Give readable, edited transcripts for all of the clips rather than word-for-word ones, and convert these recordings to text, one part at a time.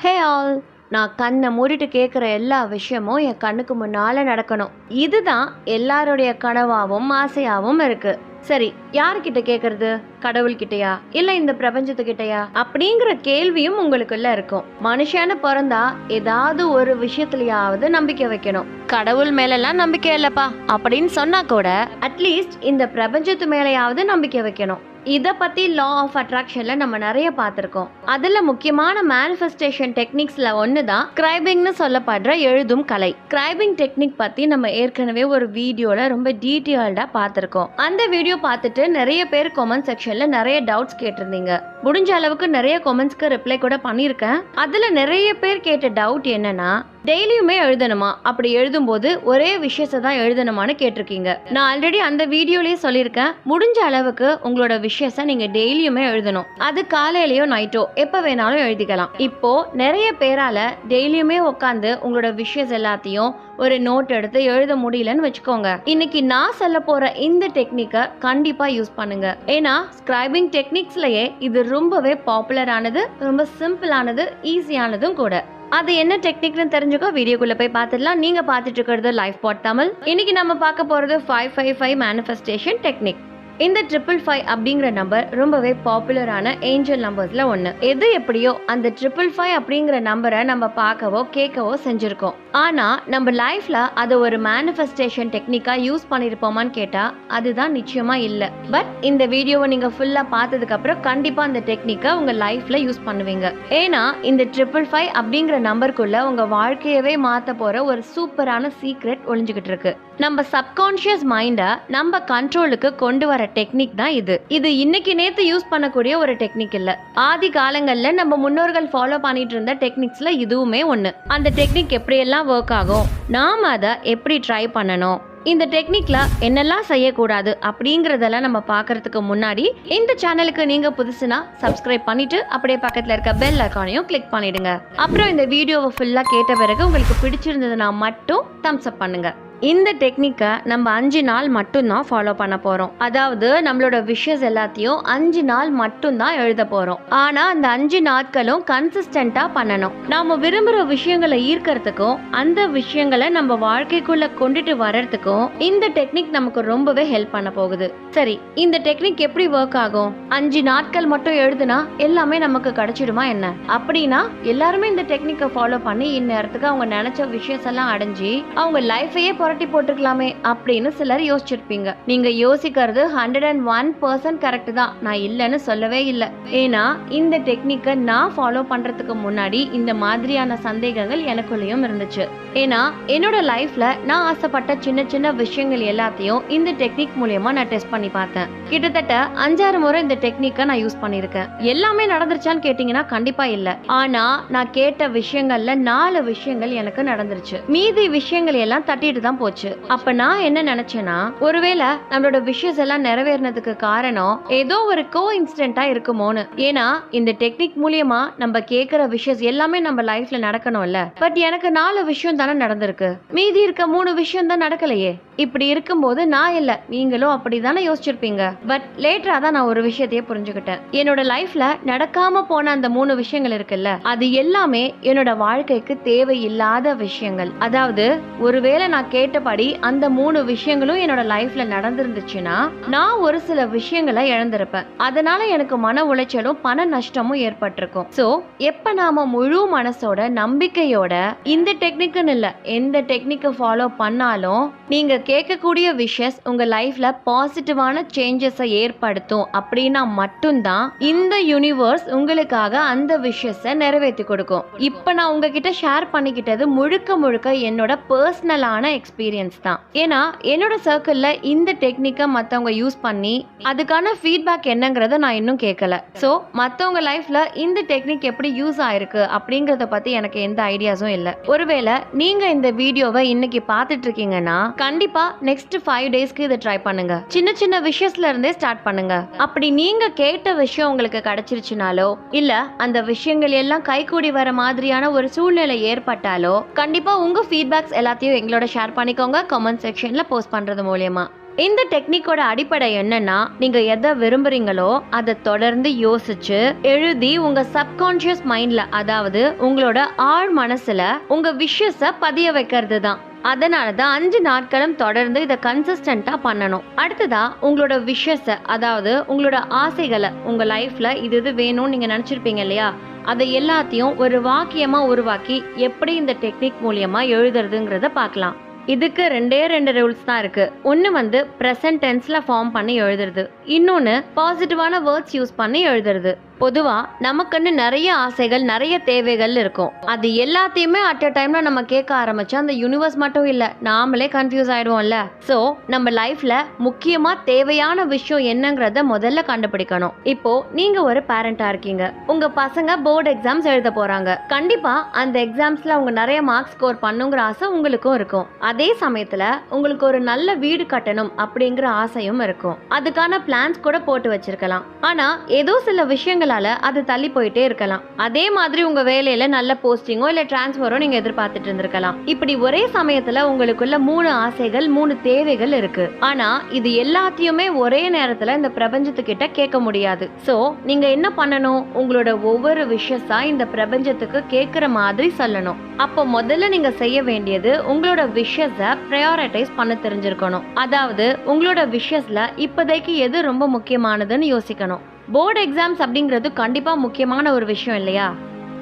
Hey all, நான் கண்ணை மூடிட்டு கேட்குற எல்லா விஷயமும் என் கண்ணுக்கு முன்னால நடக்கணும். இதுதான் எல்லாருடைய கனவாவும் ஆசையாவும் இருக்கு. சரி, யார்கிட்ட கேட்கறது? கடவுள்கிட்டயா இல்ல இந்த பிரபஞ்சத்துக்கிட்டயா அப்படிங்கிற கேள்வியும் உங்களுக்குள்ள இருக்கும். மனுஷன்னு பிறந்தா ஏதாவது ஒரு விஷயத்துலயாவது நம்பிக்கை வைக்கணும். கடவுள் மேலெல்லாம் நம்பிக்கை இல்லப்பா அப்படின்னு சொன்னா கூட அட்லீஸ்ட் இந்த பிரபஞ்சத்து மேலேயாவது நம்பிக்கை வைக்கணும். இதை பத்தி லா ஆஃப் அட்ராக்ஷன்ல நம்ம நிறைய பார்த்திருக்கோம். அதுல முக்கியமான மேனிஃபெஸ்டேஷன் டெக்னிக்ஸ்ல ஒண்ணுதான் ஸ்கிரைபிங்னு சொல்லப்படுற எழுதும் கலை. ஸ்கிரைபிங் டெக்னிக் பத்தி நம்ம ஏற்கனவே ஒரு வீடியோல ரொம்ப டீட்டெயில்டா பார்த்திருக்கோம். அந்த வீடியோ பார்த்துட்டு நிறைய பேர் கமெண்ட் செக்ஷன்ல நிறைய டவுட்ஸ் கேட்டிருந்தீங்க. முடிஞ்ச அளவுக்கு நிறைய கமெண்ட்ஸ்க்கு ரிப்ளை கூட பண்ணியிருக்கேன். அதுல நிறைய பேர் கேட்ட டவுட் என்னன்னா, டெய்லியுமே எழுதணுமா? அப்படி எழுதும்போது ஒரே விஷயத்தை தான் எழுதணுமான்னு கேட்டிருக்கீங்க. நான் ஆல்ரெடி அந்த வீடியோலயே சொல்லியிருக்கேன், முடிஞ்ச அளவுக்கு உங்களோட விஷயத்தை நீங்க டெய்லியுமே எழுதணும். அது காலையிலயோ நைட்டோ எப்ப வேணாலும் எழுதிக்கலாம். இப்போ நிறைய பேரால டெய்லியுமே உட்காந்து உங்களோட விஷயம் எல்லாத்தையும் ஒரு நோட் எடுத்து எழுத முடியலன்னு வச்சுக்கோங்க. இன்னைக்கு நான் சொல்ல போற இந்த டெக்னிக்கை கண்டிப்பா யூஸ் பண்ணுங்க. ஏன்னா ஸ்கிரைபிங் டெக்னிக்ஸ்லயே இது ரொம்பவே பாப்புலரானது, ரொம்ப சிம்பிளானது, ஈஸியானதும் கூட. அது என்ன டெக்னிக்னு தெரிஞ்சுக்கோ வீடியோக்குள்ள போய் பார்த்துடலாம். நீங்க பார்த்துட்டு இருக்கிறது லைஃப் பாட் தமிழ். இன்னைக்கு நம்ம பார்க்க போறது 555 மேனிஃபெஸ்டேஷன் டெக்னிக். இந்த 555 அப்படிங்கிற நம்பர் ரொம்பவே பாப்புலரான ஏஞ்சல் நம்பர்ஸ்ல ஒண்ணு. எது எப்படியோ அந்த 555 அப்படிங்கிற நம்பரை நம்ம பார்க்கவோ கேட்கவோ செஞ்சிருக்கோம். ஆனா நம்ம லைஃப்ல அதை ஒரு மேனிஃபெஸ்டேஷன் டெக்னிக்கா யூஸ் பண்ணிருப்போமான்னு கேட்டா அதுதான் நிச்சயமா இல்ல. பட் இந்த வீடியோவை நீங்க ஃபுல்லா பார்த்ததுக்கு அப்புறம் கண்டிப்பா அந்த டெக்னிக்கை உங்க லைஃப்ல யூஸ் பண்ணுவீங்க. ஏன்னா இந்த 555 அப்படிங்கிற நம்பருக்குள்ள உங்க வாழ்க்கையவே மாத்த போற ஒரு சூப்பரான சீக்ரெட் ஒளிஞ்சுகிட்டு இருக்கு. நம்ம சப்கான்ஷியஸ் மைண்ட நம்ம கண்ட்ரோலுக்கு கொண்டு வர டெக்னிக் தான் இது. இது இன்னைக்கு நேத்து யூஸ் பண்ணக்கூடிய ஒரு டெக்னிக் இல்ல. ஆதி காலங்கள்ல நம்ம முன்னோர்கள் ஃபாலோ பண்ணிட்டு இருந்த டெக்னிக்ஸ்ல இதுவுமே ஒண்ணு. அந்த டெக்னிக் எப்படி எல்லாம் ஒர்க் ஆகும், நாம அதை எப்படி ட்ரை பண்ணணும், இந்த டெக்னிக்ல என்னெல்லாம் செய்யக்கூடாது அப்படிங்கறதெல்லாம் நம்ம பார்க்கறதுக்கு முன்னாடி இந்த சேனலுக்கு நீங்க புதுசுனா சப்ஸ்கிரைப் பண்ணிட்டு அப்படியே பக்கத்துல இருக்க பெல் ஐகானையும் கிளிக் பண்ணிடுங்க. அப்புறம் இந்த வீடியோவை ஃபுல்லா கேட்ட பிறகு உங்களுக்கு பிடிச்சிருந்ததுன்னா மட்டும் தம்ஸ் அப் பண்ணுங்க. இந்த டெக்னிக்கை நம்ம 5 நாள் மட்டும்தான் ஃபாலோ பண்ண போறோம். அதாவது நம்மளோட விஷஸ் எல்லாத்தையும் 5 நாள் மட்டும்தான் எழுத போறோம். ஆனா அந்த 5 நாட்களும் கன்சிஸ்டன்டா பண்ணணும். நாம விரும்புற விஷயங்களை ஈர்க்கறதுக்கும் அந்த விஷயங்களை நம்ம வாழ்க்கைக்குள்ள கொண்டுட்டு வர்றதுக்கும் இந்த டெக்னிக் நமக்கு ரொம்பவே ஹெல்ப் பண்ண போகுது. சரி, இந்த டெக்னிக் எப்படி ஒர்க் ஆகும்? 5 நாட்கள் மட்டும் எழுதுனா எல்லாமே நமக்கு கிடைச்சிடுமா என்ன? அப்படின்னா எல்லாருமே இந்த டெக்னிக்கை ஃபாலோ பண்ணி இந்நேரத்துக்கு அவங்க நினைச்ச விஷயம் எல்லாம் அடைஞ்சு அவங்க லைஃபையே புரட்டி போட்டுக்கலாமே அப்படின்னு சிலர் யோசிச்சிருப்பீங்க. நீங்க யோசிக்கிறது 101% கரெக்ட் தான், நான் இல்லைன்னு சொல்லவே இல்லை. ஏன்னா இந்த டெக்னிக்கை நான் ஃபாலோ பண்றதுக்கு முன்னாடி இந்த மாதிரியான சந்தேகங்கள் எனக்குள்ளேயும் இருந்துச்சு. ஏன்னா என்னோட லைஃப்ல நான் ஆசைப்பட்ட சின்ன சின்ன விஷயங்கள் எல்லாத்தையும் இந்த டெக்னிக் மூலமா நான் டெஸ்ட் பண்ணி பார்த்தேன். கிட்டத்தட்ட 5-6 முறை இந்த டெக்னிக்கை நான் யூஸ் பண்ணிருக்கேன். எல்லாமே நடந்துருச்சான்னு கேட்டீங்கன்னா கண்டிப்பா இல்ல. ஆனா நான் கேட்ட விஷயங்கள்ல 4 விஷயங்கள் எனக்கு நடந்துருச்சு. மீதி விஷயங்கள் எல்லாம் தட்டிட்டு தான் போச்சு. அப்ப நான் என்ன நினைச்சேன்னா, ஒருவேளை நம்மளோட விஷஸ் எல்லாம் நிறைவேறினதுக்கு காரணம் ஏதோ ஒரு கோ இன்சிடென்ட்டா இருக்குமோன்னு. ஏன்னா இந்த டெக்னிக் மூலியமா நம்ம கேட்கிற விஷஸ் எல்லாமே நம்ம லைஃப்ல நடக்கணும்ல. பட் எனக்கு 4 விஷயம் தானே நடந்திருக்கு, மீதி இருக்க 3 விஷயம் தான் நடக்கலையே. இப்படி இருக்கும்போது நான் இல்ல, நீங்களும் அப்படிதானே யோசிச்சிருப்பீங்க. பட் லேட்டரா தான் நான் ஒரு விஷயத்தையே புரிஞ்சுக்கிட்டேன். என்னோட லைஃப்ல நடக்காம போன அந்த 3 விஷயங்கள் இருக்குல்ல, அது எல்லாமே என்னோட வாழ்க்கைக்கு தேவையில்லாத விஷயங்கள். அதாவது ஒருவேளை நான் கேட்டபடி அந்த 3 விஷயங்களும் என்னோட லைஃப்ல நடந்திருந்துச்சுன்னா நான் ஒரு சில விஷயங்களை இழந்திருப்பேன். அதனால எனக்கு மன உளைச்சலும் பண நஷ்டமும் ஏற்பட்டிருக்கும். சோ எப்ப நாம முழு மனசோட நம்பிக்கையோட இந்த டெக்னிக்னு இல்ல எந்த டெக்னிக்கை ஃபாலோ பண்ணாலும் நீங்க கேட்கக்கூடிய விஷஸ் உங்க லைஃப்ல பாசிட்டிவான சேஞ்சஸை ஏற்படுத்தும் அப்படின்னா மட்டும்தான் இந்த யூனிவர்ஸ் உங்களுக்காக அந்த விஷயத்தை நிறைவேற்றி கொடுக்கும். இப்ப நான் உங்ககிட்ட ஷேர் பண்ணிக்கிட்டது முழுக்க முழுக்க என்னோட பர்சனலான எக்ஸ்பீரியன்ஸ் தான். ஏன்னா என்னோட சர்க்கிள்ல இந்த டெக்னிக்கை மத்தவங்க யூஸ் பண்ணி அதுக்கான ஃபீட்பேக் என்னங்கறத நான் இன்னும் கேட்கல. சோ மத்தவங்க லைஃப்ல இந்த டெக்னிக் எப்படி யூஸ் ஆயிருக்கு அப்படிங்கறத பத்தி எனக்கு எந்த ஐடியாஸும் இல்ல. ஒருவேளை நீங்க இந்த வீடியோவை இன்னைக்கு பார்த்துட்டு இருக்கீங்கன்னா கண்டிப்பா நெக்ஸ்ட் 5 டேஸ்க்கு இதை ட்ரை பண்ணுங்க. சின்ன சின்ன விஷயத்துல இருந்தே ஸ்டார்ட் பண்ணுங்க. அப்படி நீங்க கேட்ட விஷயம் உங்களுக்கு கிடைச்சிருச்சுனாலோ இல்ல அந்த விஷயங்கள் எல்லாம் கைகூடி வர மாதிரியான ஒரு சூழ்நிலை ஏற்பட்டாலோ கண்டிப்பா உங்க ஃபீட்பேக்ஸ் எல்லாத்தையும் எங்களோட ஷேர் பண்ணிக்கோங்க கமெண்ட் செக்ஷன்ல போஸ்ட் பண்றது மூலமா. இந்த டெக்னிக்கோட அடிப்படை என்னன்னா, நீங்க எதை விரும்புறீங்களோ அதை தொடர்ந்து யோசிச்சு எழுதி உங்க சப்கான்ஷியஸ் மைண்ட்ல, அதாவது உங்களோட ஆழ் மனசுல உங்க விஷஸ பதிய வைக்கிறது தான். அதனாலதான் 5 நாட்களும் தொடர்ந்து இதை கன்சிஸ்டன்டா பண்ணணும். அடுத்ததா உங்களோட விஷஸ, அதாவது உங்களோட ஆசைகளை, உங்க லைஃப்ல இது வேணும்னு நீங்க நினைச்சிருப்பீங்க இல்லையா, அதை எல்லாத்தையும் ஒரு வாக்கியமா உருவாக்கி எப்படி இந்த டெக்னிக் மூலியமா எழுதுறதுங்கிறத பார்க்கலாம். இதுக்கு 2 ரூல்ஸ் தான் இருக்கு. ஒன்னு பிரசன்ட் டென்ஸ்ல ஃபார்ம் பண்ணி எழுதுறது, இன்னொன்னு பாசிட்டிவான வேர்ட்ஸ் யூஸ் பண்ணி எழுதுறது. பொதுவா நமக்குன்னு நிறைய ஆசைகள், நிறைய தேவைகள் இருக்கும். அது எல்லாத்தையுமே அட் அ டைம்ல நம்ம கேட்க ஆரம்பிச்சா அந்த யூனிவர்ஸ் மட்டும் இல்ல, நாமளே கன்ஃபியூஸ் ஆயிடுவோம்ல. சோ நம்ம லைஃப்ல முக்கியமா தேவையான விஷயம் என்னங்கறத முதல்ல கண்டுபிடிக்கணும். இப்போ நீங்க ஒரு பேரண்டா இருக்கீங்க, உங்க பசங்க போர்டு எக்ஸாம்ஸ் எழுத போறாங்க. கண்டிப்பா அந்த எக்ஸாம்ஸ்ல அவங்க நிறைய மார்க்ஸ் ஸ்கோர் பண்ணுங்கிற ஆசை உங்களுக்கும் இருக்கும். அதே சமயத்துல உங்களுக்கு ஒரு நல்ல வீடு கட்டணும் அப்படிங்கிற ஆசையும் இருக்கும். அதுக்கான பிளான்ஸ் கூட போட்டு வச்சிருக்கலாம். ஆனா ஏதோ சில விஷயங்கள் அது தள்ளி போயிட்டே இருக்கலாம். அதே மாதிரி உங்க வேலையில நல்ல போஸ்டிங்கோ இல்ல டிரான்ஸ்ஃபரோ நீங்க எதிர்பார்த்துட்டு இருந்திருக்கலாம். இப்படி ஒரே சமயத்துல உங்களுக்குள்ள 3 ஆசைகள், 3 தேவைகள் இருக்கு. ஆனா இது எல்லாத்தையுமே ஒரே நேரத்துல இந்த பிரபஞ்சத்துக்கிட்ட கேட்க முடியாது. சோ நீங்க என்ன பண்ணணும், உங்களோட ஒவ்வொரு விஷயத்தா இந்த பிரபஞ்சத்துக்கு கேட்கிற மாதிரி சொல்லணும். அப்போ முதல்ல நீங்க செய்ய வேண்டியது உங்களோட விஷயத்தை ப்ரையாரிட்டைஸ் பண்ண தெரிஞ்சிருக்கணும். அதாவது உங்களோட விஷயத்துல இப்போதைக்கு எது ரொம்ப முக்கியமானதுன்னு யோசிக்கணும். போர்டு எக்ஸாம்ஸ் அப்படிங்கிறது கண்டிப்பா முக்கியமான ஒரு விஷயம் இல்லையா?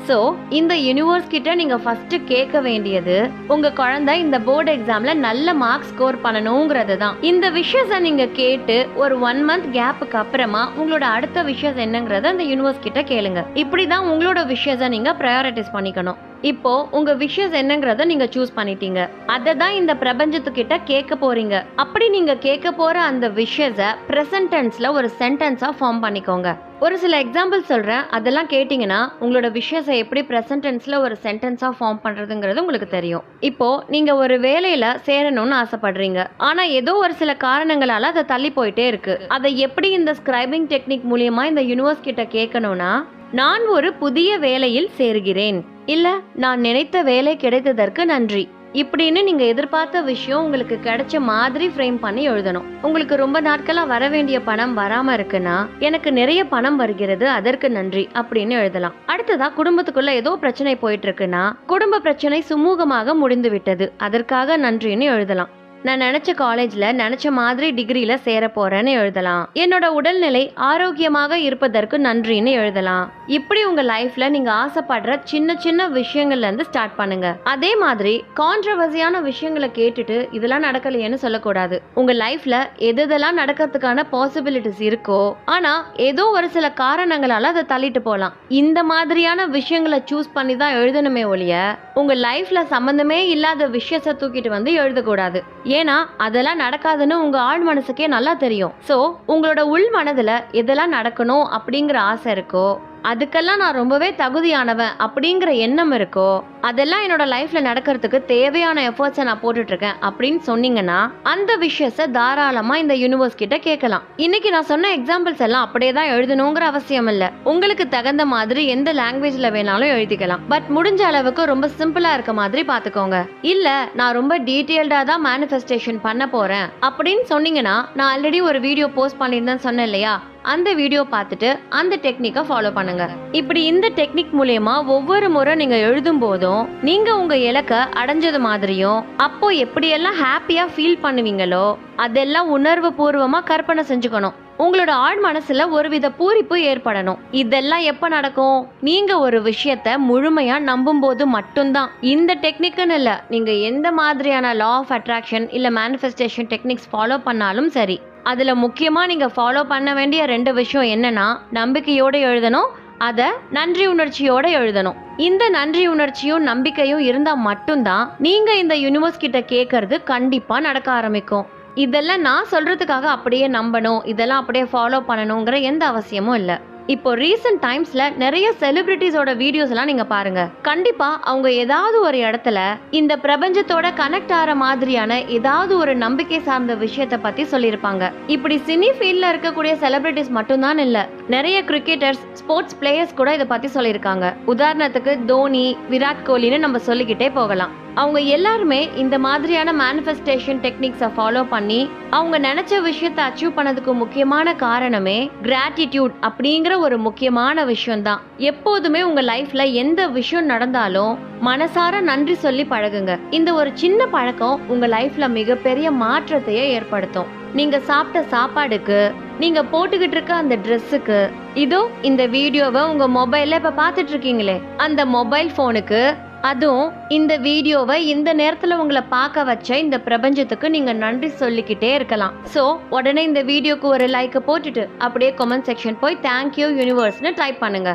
சோ இந்த யூனிவர்ஸ் கிட்ட நீங்க ஃபர்ஸ்ட் கேட்க வேண்டியது, உங்க குழந்தை இந்த போர்டு எக்ஸாம்ல நல்ல மார்க் ஸ்கோர் பண்ணணும்ங்கிறது தான். இந்த விஷயத்தை நீங்க கேட்டு ஒரு 1 மந்த் கேப்புக்கு அப்புறமா உங்களோட அடுத்த விஷயம் என்னங்கறத அந்த யூனிவர்ஸ் கிட்ட கேளுங்க. இப்படிதான் உங்களோட விஷயத்தை நீங்க ப்ரையாரிட்டைஸ் பண்ணிக்கணும். இப்போ உங்க விஷஸ் என்னங்கறத நீங்க சூஸ் பண்ணிட்டீங்க, அதை தான் இந்த பிரபஞ்சத்துக்கிட்ட கேட்க போறீங்க. அப்படி நீங்க கேட்க போற அந்த விஷஸ பிரசன்ட் டென்ஸ்ல ஒரு சென்டென்ஸா ஃபார்ம் பண்ணிக்கோங்க. ஒரு சில எக்ஸாம்பிள் சொல்றேன், அதெல்லாம் கேட்டீங்கன்னா உங்களோட விஷஸ எப்படி பிரசன்ட் டென்ஸ்ல ஒரு சென்டென்ஸா ஃபார்ம் பண்றதுங்கிறது உங்களுக்கு தெரியும். இப்போ நீங்க ஒரு வேலையில சேரணும்னு ஆசைப்படுறீங்க, ஆனா ஏதோ ஒரு சில காரணங்களால அதை தள்ளி போயிட்டே இருக்கு. அதை எப்படி இந்த ஸ்கிரைபிங் டெக்னிக் மூலியமா இந்த யூனிவர்ஸ் கிட்ட கேட்கணும்னா, நான் ஒரு புதிய வேலையில் சேர்கிறேன், இல்ல நான் நினைத்த வேலை கிடைத்ததற்கு நன்றி, இப்படின்னு நீங்க எதிர்பார்த்த விஷயம் உங்களுக்கு கிடைச்ச மாதிரி ஃப்ரேம் பண்ணி எழுதணும். உங்களுக்கு ரொம்ப நாட்களா வர வேண்டிய பணம் வராம இருக்குன்னா, எனக்கு நிறைய பணம் வருகிறது அதற்கு நன்றி அப்படின்னு எழுதலாம். அடுத்ததா குடும்பத்துக்குள்ள ஏதோ பிரச்சனை போயிட்டு இருக்குன்னா, குடும்ப பிரச்சனை சுமூகமாக முடிந்து விட்டது அதற்காக நன்றின்னு எழுதலாம். நான் நினைச்ச காலேஜ்ல நினைச்ச மாதிரி டிகிரியில சேர போறேன்னு எழுதலாம். என்னோட உடல்நிலை ஆரோக்கியமாக இருப்பதற்கு நன்றின்னு எழுதலாம். இப்படி உங்க லைஃப்ல நீங்க ஆசைப்படுற சின்ன சின்ன விஷயங்கள்ல இருந்து ஸ்டார்ட் பண்ணுங்க. அதே மாதிரி கான்ட்ரவர்சியான விஷயங்களை கேட்டுட்டு இதெல்லாம் நடக்கலையேன்னு சொல்லக்கூடாது. உங்க லைஃப்ல எதெல்லாம் நடக்கிறதுக்கான பாசிபிலிட்டிஸ் இருக்கோ, ஆனா ஏதோ ஒரு சில காரணங்களால அதை தள்ளிட்டு போலாம். இந்த மாதிரியான விஷயங்களை சூஸ் பண்ணி தான் எழுதணுமே ஒழிய உங்க லைஃப்ல சம்பந்தமே இல்லாத விஷயத்தை தூக்கிட்டு வந்து எழுதக்கூடாது. ஏன்னா அதெல்லாம் நடக்காதுன்னு உங்க ஆழ் மனசுக்கே நல்லா தெரியும். சோ உங்களோட உள் மனதுல எதெல்லாம் நடக்கணும் அப்படிங்கிற ஆசை இருக்கோ, அதுக்கெல்லாம் நான் ரொம்பவே தகுதியானவன் அப்படிங்கிற எண்ணம் இருக்கோ, அதெல்லாம் என்னோட லைஃப்ல நடக்கிறதுக்கு தேவையான எஃபர்ட்ஸை நான் போட்டுட்டு இருக்கேன் அப்படின்னு சொன்னீங்கன்னா அந்த விஷயத்தை தாராளமா இந்த யூனிவர்ஸ் கிட்ட கேட்கலாம். இன்னைக்கு நான் சொன்ன எக்ஸாம்பிள்ஸ் எல்லாம் அப்படியே தான் எழுதணுங்கிற அவசியம் இல்ல. உங்களுக்கு தகுந்த மாதிரி எந்த லாங்குவேஜ்ல வேணாலும் எழுதிக்கலாம். பட் முடிஞ்ச அளவுக்கு ரொம்ப சிம்பிளா இருக்க மாதிரி பாத்துக்கோங்க. இல்ல நான் ரொம்ப டீடைல்டா தான் மேனிஃபெஸ்டேஷன் பண்ண போறேன் அப்படின்னு சொன்னீங்கன்னா, நான் ஆல்ரெடி ஒரு வீடியோ போஸ்ட் பண்ணியிருந்தேன்னு சொன்னேன் இல்லையா, அந்த வீடியோ பார்த்துட்டு அந்த டெக்னிக்கை ஃபாலோ பண்ணுங்க. இப்படி இந்த டெக்னிக் மூலமா ஒவ்வொரு முறை நீங்க எழுதும் போதும் நீங்க உங்க இலக்கை அடைஞ்சது மாதிரியும், அப்போ எப்படியெல்லாம் ஹாப்பியா ஃபீல் பண்ணுவீங்களோ அதெல்லாம் உணர்வு பூர்வமா கற்பனை செஞ்சுக்கணும். உங்களோட ஆழ் மனசுல ஒருவித பூரிப்பு ஏற்படணும். இதெல்லாம் எப்ப நடக்கும், நீங்க ஒரு விஷயத்த முழுமையா நம்பும் போது மட்டும்தான். இந்த டெக்னிக்னு இல்ல, நீங்க எந்த மாதிரியான லா ஆஃப் அட்ராக்ஷன் இல்ல மேனிஃபெஸ்டேஷன் டெக்னிக்ஸ் ஃபாலோ பண்ணாலும் சரி, அதுல முக்கியமா நீங்க ஃபாலோ பண்ண வேண்டிய 2 விஷயம் என்னன்னா, நம்பிக்கையோட எழுதணும், அத நன்றி உணர்ச்சியோட எழுதணும். இந்த நன்றி உணர்ச்சியும் நம்பிக்கையும் இருந்தா மட்டும்தான் நீங்க இந்த யூனிவர்ஸ் கிட்ட கேட்கறது கண்டிப்பா நடக்க ஆரம்பிக்கும். இதெல்லாம் நான் சொல்றதுக்காக அப்படியே நம்பணும், இதெல்லாம் அப்படியே ஃபாலோ பண்ணணுங்கிற எந்த அவசியமும் இல்லை. இப்போ ரீசன்ட் டைம்ஸ்ல நிறைய செலிபிரிட்டிஸோட வீடியோஸ் எல்லாம் நீங்க பாருங்க. கண்டிப்பா அவங்க ஏதாவது ஒரு இடத்துல இந்த பிரபஞ்சத்தோட கனெக்ட் ஆற மாதிரியான ஏதாவது ஒரு நம்பிக்கை சார்ந்த விஷயத்தை பத்தி சொல்லியிருப்பாங்க. இப்படி சினி ஃபீல்ட்ல இருக்கக்கூடிய செலிபிரிட்டிஸ் மட்டும்தான் இல்ல, நிறைய கிரிக்கெட்டர்ஸ், ஸ்போர்ட்ஸ் பிளேயர்ஸ் கூட இதை பத்தி சொல்லியிருக்காங்க. உதாரணத்துக்கு தோனி, விராட் கோலின்னு நம்ம சொல்லிக்கிட்டே போகலாம். அவங்க எல்லாருமே இந்த மாதிரியான மேனிஃபெஸ்டேஷன் டெக்னிக்ஸை ஃபாலோ பண்ணி அவங்க நினைச்ச விஷயத்தை அச்சீவ் பண்ணதுக்கு முக்கியமான காரணமே கிராட்டிடியூட் அப்படிங்கிற ஒரு முக்கியமான விஷயம் தான். எப்போதுமே உங்க லைஃப்ல எந்த விஷயம் நடந்தாலும் மனசார நன்றி சொல்லி பழகுங்க. இந்த ஒரு சின்ன பழக்கம் உங்க லைஃப்ல மிகப்பெரிய மாற்றத்தையே ஏற்படுத்தும். நீங்க சாப்பிட்ட சாப்பாடுக்கு, நீங்க போட்டுக்கிட்டு இருக்க அந்த ட்ரெஸ்ஸுக்கு, இதோ இந்த வீடியோவை உங்க மொபைல்ல இப்ப பாத்துட்டு இருக்கீங்களே அந்த மொபைல் போனுக்கு, அதுவும் இந்த வீடியோவை இந்த நேரத்துல உங்களை பார்க்க வச்ச இந்த பிரபஞ்சத்துக்கு நீங்க நன்றி சொல்லிக்கிட்டே இருக்கலாம். சோ உடனே இந்த வீடியோக்கு ஒரு லைக் போட்டுட்டு அப்படியே கமெண்ட் செக்ஷன் போய் தேங்க்யூ யூனிவர்ஸ்னு டைப் பண்ணுங்க.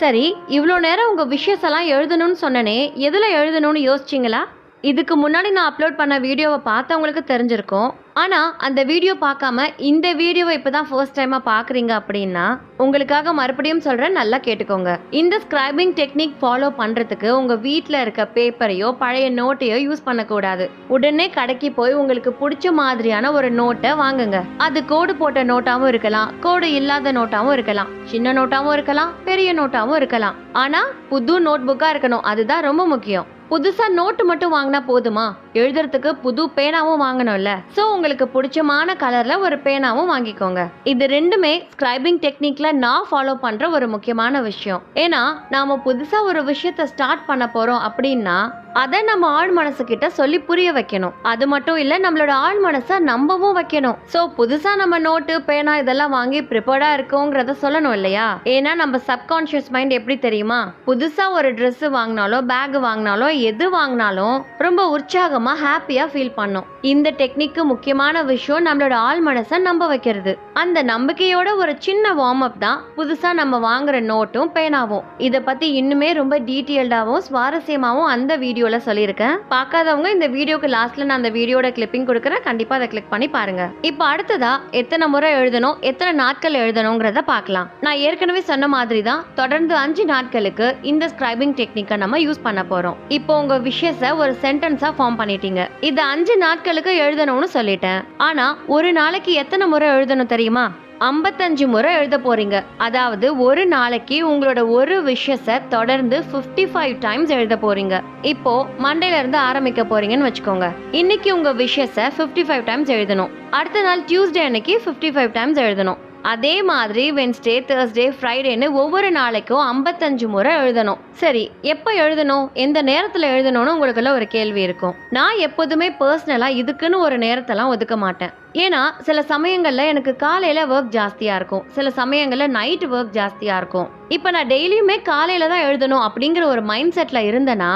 சரி, இவ்வளோ நேரம் உங்க விஷஸ் எல்லாம் எழுதணும்னு சொன்னனே, எதுல எழுதணும்னு யோசிச்சிங்களா? இதுக்கு முன்னாடி நான் அப்லோட் பண்ண வீடியோவை பார்த்தவங்களுக்கு தெரிஞ்சிருக்கும். ஆனால் அந்த வீடியோ பார்க்காம இந்த வீடியோவை இப்போ தான் ஃபர்ஸ்ட் டைமாக பார்க்குறீங்க அப்படின்னா உங்களுக்காக மறுபடியும் சொல்கிறேன், நல்லா கேட்டுக்கோங்க. இந்த ஸ்கிரைபிங் டெக்னிக் ஃபாலோ பண்ணுறதுக்கு உங்கள் வீட்டில் இருக்க பேப்பரையோ பழைய நோட்டையோ யூஸ் பண்ணக்கூடாது. உடனே கடைக்கு போய் உங்களுக்கு பிடிச்ச மாதிரியான ஒரு நோட்டை வாங்குங்க. அது கோடு போட்ட நோட்டாகவும் இருக்கலாம், கோடு இல்லாத நோட்டாகவும் இருக்கலாம், சின்ன நோட்டாகவும் இருக்கலாம், பெரிய நோட்டாகவும் இருக்கலாம். ஆனால் புது நோட் புக்காக இருக்கணும், அதுதான் ரொம்ப முக்கியம். புதுசா நோட்டு மட்டும் வாங்கினா போதுமா? எழுதுறதுக்கு புது பேனாவும் வாங்கணும்ல. சோ உங்களுக்கு பிடிச்சமான கலர்ல ஒரு பேனாவும் வாங்கிக்கோங்க. இது ரெண்டுமே ஸ்கிரைபிங் டெக்னிக்ல நான் ஃபாலோ பண்ற ஒரு முக்கியமான விஷயம். ஏன்னா நாம புதுசா ஒரு விஷயத்த ஸ்டார்ட் பண்ண போறோம் அப்படின்னா அதை நம்ம ஆழ் மனசு கிட்ட சொல்லி புரிய வைக்கணும். அது மட்டும் இல்ல, நம்மளோட ஆழ் மனசை நம்பவும் வைக்கணும். சோ புதுசா நம்ம நோட்டு பேனா இதெல்லாம் வாங்கி ப்ரிப்பேர்டா இருக்கோங்கிறத சொல்லணும் இல்லையா? ஏன்னா நம்ம சப்கான்ஷியஸ் மைண்ட் எப்படி தெரியுமா, புதுசா ஒரு ட்ரெஸ் வாங்கினாலோ பேக் வாங்கினாலோ எது வாங்கினாலும் ரொம்ப உற்சாகமா ஹாப்பியா ஃபீல் பண்ணும். இந்த டெக்னிக்கு முக்கியமான விஷயம் நம்மளோட ஆழ் மனசை நம்ப வைக்கிறது. அந்த நம்பிக்கையோட ஒரு சின்ன வார்ம் அப் தான் புதுசா நம்ம வாங்குற நோட்டும் பேனாவும். இத பத்தி இன்னுமே ரொம்ப டீட்டெயில்டாவும் சுவாரஸ்யமாவும் அந்த வீடியோல சொல்லியிருக்கேன். பார்க்காதவங்க இந்த வீடியோக்கு லாஸ்ட்ல நான் அந்த வீடியோட கிளிப்பிங் கொடுக்குறேன், கண்டிப்பா அதை கிளிக் பண்ணி பாருங்க. இப்போ அடுத்ததா எத்தனை முறை எழுதணும், எத்தனை நாட்கள் எழுதணுங்கிறத பார்க்கலாம். நான் ஏற்கனவே சொன்ன மாதிரி தான் தொடர்ந்து 5 நாட்களுக்கு இந்த ஸ்கிரைபிங் டெக்னிக்கை நம்ம யூஸ் பண்ண போறோம். இப்போ உங்க விஷயத்தை ஒரு சென்டென்ஸா ஃபார்ம் பண்ணிட்டீங்க. இதை 5 நாட்களுக்கு எழுதணும்னு சொல்லிட்டேன். ஆனா ஒரு நாளைக்கு எத்தனை முறை எழுதணும் தெரியுமா? 55 முறை எழுத போறீங்க. அதாவது ஒரு நாளைக்கு உங்களோட ஒரு விஷயத்தை தொடர்ந்து 55 டைம்ஸ் எழுத போறீங்க. இப்போ மண்டேல இருந்து ஆரம்பிக்க போறீங்கன்னு வச்சுக்கோங்க. இன்னைக்கு உங்க விஷயத்தை 55 டைம்ஸ் எழுதணும். அடுத்த நாள் டியூஸ்டே அன்னைக்கு 55 டைம்ஸ் எழுதணும். அதே மாதிரி வென்ஸ்டே, தேர்ஸ்டே, ஃப்ரைடேன்னு ஒவ்வொரு நாளைக்கும் 55 முறை எழுதணும். சரி, எப்போ எழுதணும், எந்த நேரத்தில் எழுதணும்னு உங்களுக்குள்ள ஒரு கேள்வி இருக்கும். நான் எப்போதுமே பர்சனலாக இதுக்குன்னு ஒரு நேரத்தெல்லாம் ஒதுக்க மாட்டேன். ஏன்னா சில சமயங்களில் எனக்கு காலையில் ஒர்க் ஜாஸ்தியாக இருக்கும், சில சமயங்களில் நைட்டு ஒர்க் ஜாஸ்தியாக இருக்கும். இப்போ நான் டெய்லியுமே காலையில் தான் எழுதணும் அப்படிங்கிற ஒரு மைண்ட் செட்டில் இருந்தேன்னா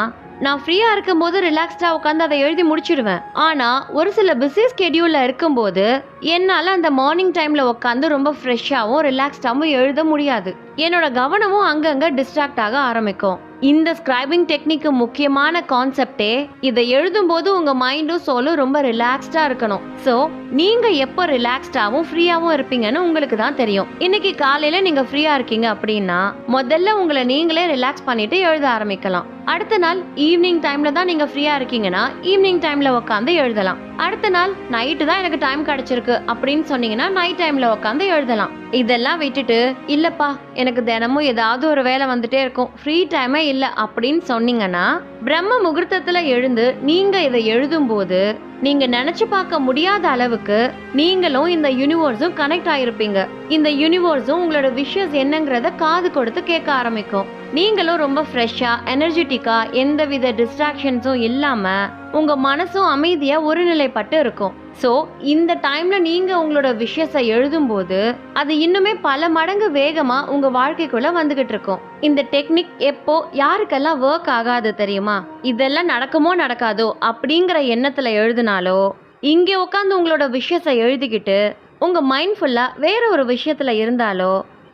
நான் ஃப்ரீயா இருக்கும்போது ரிலாக்ஸ்டா உட்காந்து அதை எழுதி முடிச்சிடுவேன். ஆனா ஒரு சில பிஸி ஸ்கெடியூல்ல இருக்கும்போது என்னால அந்த மார்னிங் டைம்ல உட்காந்து ரொம்ப ஃப்ரெஷ்ஷாவும் ரிலாக்ஸ்டாவும் எழுத முடியாது. என்னோட கவனமும் அங்கங்க டிஸ்ட்ராக்ட் ஆக ஆரம்பிக்கும். இந்த ஸ்கிரைபிங் டெக்னிக்கு முக்கியமான கான்செப்டே இதை எழுதும் போது உங்க மைண்டும் சோலும் ரொம்ப ரிலாக்ஸ்டா இருக்கணும். சோ நீங்க எப்போ ரிலாக்ஸ்டாவும் ஃப்ரீயாவும் இருப்பீங்கன்னு உங்களுக்கு தான் தெரியும். இன்னைக்கு காலையில நீங்க ஃப்ரீயா இருக்கீங்க அப்படின்னா முதல்ல உங்களை நீங்களே ரிலாக்ஸ் பண்ணிட்டு எழுத ஆரம்பிக்கலாம். அடுத்த நாள் ஈவினிங் டைம்ல தான் நீங்க ஃப்ரீயா இருக்கீங்கன்னா ஈவினிங் டைம்ல உட்காந்து எழுதலாம். அடுத்த நாள் நைட்டு தான் எனக்கு டைம் கிடைச்சிருக்கு அப்படின்னு சொன்னீங்கன்னா நைட் டைம்ல உட்காந்து எழுதலாம். இதெல்லாம் விட்டுட்டு இல்லப்பா எனக்கு தினமும் ஏதாவது ஒரு வேலை வந்துட்டே இருக்கும், ஃப்ரீ டைமே இல்லை அப்படின்னு சொன்னீங்கன்னா பிரம்ம முகூர்த்தத்துல எழுந்து நீங்க இதை எழுதும் போது நீங்க நினைச்சு பார்க்க முடியாத அளவுக்கு நீங்களும் இந்த யூனிவர்ஸும் கனெக்ட் ஆயிருப்பீங்க. இந்த யூனிவர்ஸும் உங்களோட விஷஸ் என்னங்கிறத காது கொடுத்து கேட்க ஆரம்பிக்கும். நீங்களும் ரொம்ப ஃப்ரெஷ்ஷா எனர்ஜெட்டிக்கா எந்தவித டிஸ்ட்ராக்ஷன்ஸும் இல்லாம உங்க மனசும் அமைதியா ஒருநிலைப்பட்டு இருக்கும். ஸோ இந்த டைம்ல நீங்க உங்களோட விஷயத்தை எழுதும் போது அது இன்னுமே பல மடங்கு வேகமா உங்க வாழ்க்கைக்குள்ள வந்துகிட்டு இருக்கும். இந்த டெக்னிக் எப்போ யாருக்கெல்லாம் ஒர்க் ஆகாது தெரியுமா? இதெல்லாம் நடக்குமோ நடக்காதோ அப்படிங்கிற எண்ணத்துல எழுதினாலோ, இங்கே உட்காந்து உங்களோட விஷயத்தை எழுதிக்கிட்டு உங்க மைண்ட் ஃபுல்லா வேற ஒரு விஷயத்துல இருந்தாலோ,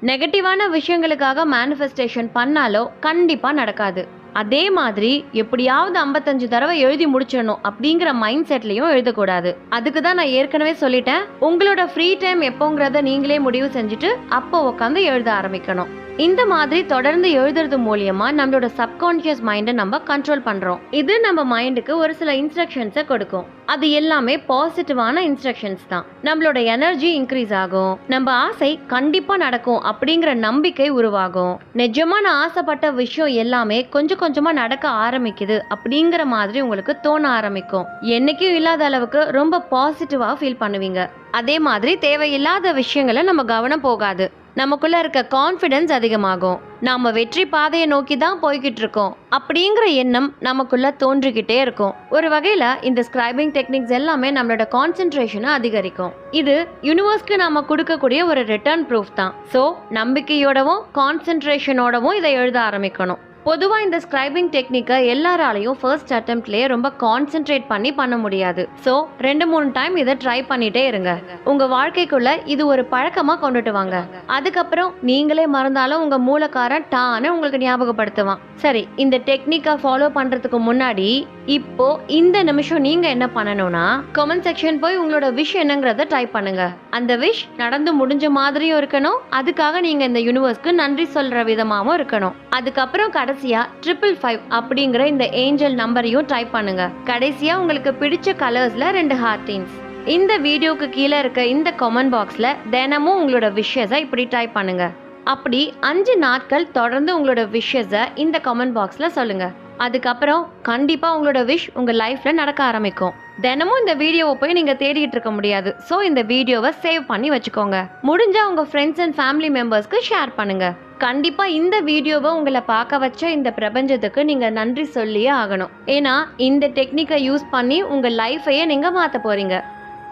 நெகட்டிவான விஷயங்களுக்காக மேனிஃபெஸ்டேஷன் பண்ணாலோ கண்டிப்பா நடக்காது. அதே மாதிரி எப்படியாவது 55 தடவை எழுதி முடிச்சிடணும் அப்படிங்கிற மைண்ட் செட்லயும் எழுதக்கூடாது. அதுக்கு தான் நான் ஏற்கனவே சொல்லிட்டேன், உங்களோட ஃப்ரீ டைம் எப்போங்கிறத நீங்களே முடிவு செஞ்சுட்டு அப்போ உட்காந்து எழுத ஆரம்பிக்கணும். இந்த மாதிரி தொடர்ந்து எழுதுறது மூலியமா நம்மளோட சப்கான்ஷியஸ் மைண்டை நம்ம கண்ட்ரோல் பண்றோம். இது நம்ம மைண்டுக்கு ஒரு சில இன்ஸ்ட்ரக்ஷன்ஸை கொடுக்கும். அது எல்லாமே பாசிட்டிவான இன்ஸ்ட்ரக்ஷன்ஸ் தான். நம்மளோட எனர்ஜி இன்க்ரீஸ் ஆகும், நம்ம ஆசை கண்டிப்பா நடக்கும் அப்படிங்கிற நம்பிக்கை உருவாகும். நிஜமா நான் ஆசைப்பட்ட விஷயம் எல்லாமே கொஞ்சம் கொஞ்சமா நடக்க ஆரம்பிக்குது அப்படிங்கிற மாதிரி உங்களுக்கு தோண ஆரம்பிக்கும். என்னைக்கும் இல்லாத அளவுக்கு ரொம்ப பாசிட்டிவா ஃபீல் பண்ணுவீங்க. அதே மாதிரி தேவையில்லாத விஷயங்களை நம்ம கவனம் போகாது. நமக்குள்ள இருக்க கான்ஃபிடன்ஸ் அதிகமாகும். நாம வெற்றி பாதையை நோக்கி தான் போய்கிட்டு இருக்கோம் அப்படிங்கிற எண்ணம் நமக்குள்ள தோன்றிக்கிட்டே இருக்கும். ஒரு வகையில இந்த ஸ்கிரைபிங் டெக்னிக்ஸ் எல்லாமே நம்மளோட கான்சென்ட்ரேஷனை அதிகரிக்கும். இது யூனிவர்ஸ்க்கு நாம கொடுக்கக்கூடிய ஒரு ரிட்டர்ன் ப்ரூஃப் தான். ஸோ நம்பிக்கையோடவும் கான்சென்ட்ரேஷனோடவும் இதை எழுத ஆரம்பிக்கணும். பொதுவாக இந்த ஸ்கிரைபிங் டெக்னிக்கை எல்லாராலையும் ஃபர்ஸ்ட் அட்டெம்ப்ட்லேயே ரொம்ப கான்சென்ட்ரேட் பண்ண முடியாது. ஸோ 2-3 டைம் இதை ட்ரை பண்ணிட்டே இருங்க. உங்க வாழ்க்கைக்குள்ள இது ஒரு பழக்கமா கொண்டுட்டு வாங்க. அதுக்கப்புறம் நீங்களே மறந்தாலும் உங்க மூலக்காரன் டான்னு உங்களுக்கு ஞாபகப்படுத்துவான். சரி, இந்த டெக்னிக்கை ஃபாலோ பண்றதுக்கு முன்னாடி இப்போ இந்த நிமிஷம் நீங்க என்ன பண்ணணும்னா கமெண்ட் செக்ஷன் போய் உங்களோட விஷ் என்னங்கறத டைப் பண்ணுங்க. அந்த விஷ் நடந்து முடிஞ்ச மாதிரியும் இருக்கணும், அதுக்காக நீங்க இந்த யூனிவர்ஸ்க்கு நன்றி சொல்ற விதமாவும் இருக்கணும். அதுக்கப்புறம் கடைசியா 555 அப்படிங்கிற இந்த ஏஞ்சல் நம்பரையும் டைப் பண்ணுங்க. கடைசியா உங்களுக்கு பிடிச்ச கலர்ஸ்ல 2 ஹார்டின்ஸ். இந்த வீடியோக்கு கீழே இருக்க இந்த கமெண்ட் பாக்ஸ்ல தினமும் உங்களோட விஷஸை இப்படி டைப் பண்ணுங்க. அப்படி 5 நாட்கள் தொடர்ந்து உங்களோட விஷஸை இந்த கமெண்ட் பாக்ஸ்ல சொல்லுங்க. அதுக்கப்புறம் கண்டிப்பா உங்களோட விஷ் உங்க லைஃப்ல நடக்க ஆரம்பிக்கும். தினமும் இந்த வீடியோவை போய் நீங்க தேடிட்டு இருக்க முடியாது. ஸோ இந்த வீடியோவை சேவ் பண்ணி வச்சுக்கோங்க. முடிஞ்சா உங்க ஃப்ரெண்ட்ஸ் அண்ட் ஃபேமிலி மெம்பர்ஸ்க்கு ஷேர் பண்ணுங்க. கண்டிப்பா இந்த வீடியோவை உங்களை பார்க்க வச்ச இந்த பிரபஞ்சத்துக்கு நீங்க நன்றி சொல்லியே ஆகணும். ஏன்னா இந்த டெக்னிக்கை யூஸ் பண்ணி உங்க லைஃபையே நீங்க மாற்ற போறீங்க.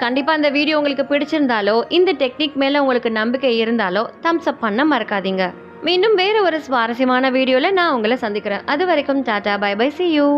கண்டிப்பா இந்த வீடியோ உங்களுக்கு பிடிச்சிருந்தாலோ இந்த டெக்னிக் மேல உங்களுக்கு நம்பிக்கை இருந்தாலோ தம்ஸ் அப் பண்ண மறக்காதீங்க. மீண்டும் வேற ஒரு சுவாரஸ்யமான வீடியோல நான் உங்களை சந்திக்கிறேன். அது வரைக்கும் tata, bye bye, see you.